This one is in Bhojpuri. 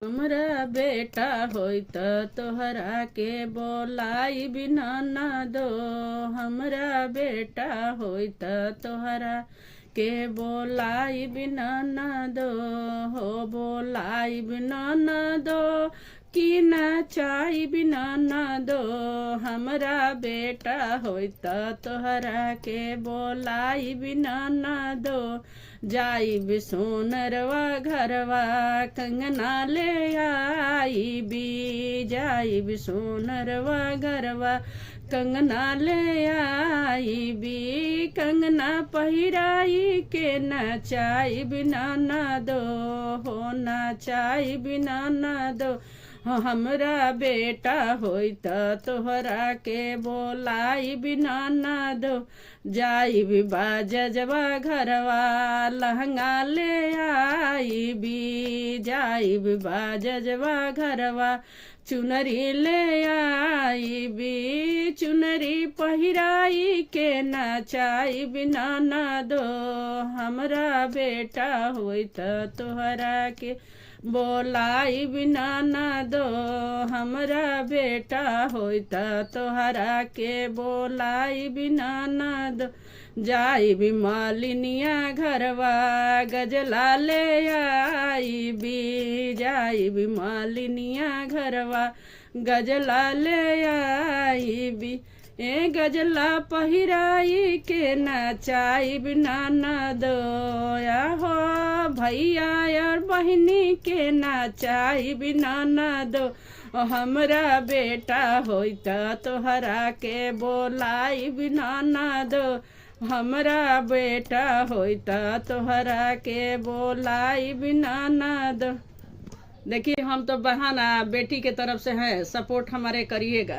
हमरा बेटा होइत तोहरा के बोलाई बिना न दो। हमरा बेटा होइत तोहरा के बोलाई बिना न दो। हो बोलाई बिना न दो कि न चाही बिना न दो। हमरा बेटा होइत तोहरा के बोलाई बिना न दो। जाई भी सोनरवा घरवा कंगना ले आई भी। जाई भी सोनरवा घरवा कंगना ले आई भी। कंगना पहिराई के नचाई बिना न दो। हो नचाई बिना न दो। हमरा बेटा होइत तोहरा के बोलाई बिना न दो। जाई भी बाजवा घरवा लहंगा ले आई भी। जाई भी बाजवा घरवा चुनरी ले आई भी। चुनरी पहिराई के नचाई बिना न दो। हमरा बेटा होइत तोहरा के बोलाई बिना न दो। हमरा बेटा होइत तोहरा के बोलाई बिना न दो। जाई भी मालिनिया घरवा गजला ले आई भी। जाई भी मालिनिया घरवा गजला ले आई भी। ए गजला पहिराई के नचाई बिना न दो। या हो भैया और बहनी के नचाई बिना न दो। हमरा बेटा होइत तोहरा के बोलाई बिना न दो। हमरा बेटा होइत तोहरा के बोलाई बिना न दो। देखिए हम तो बहन बेटी के तरफ से हैं, सपोर्ट हमारे करिएगा।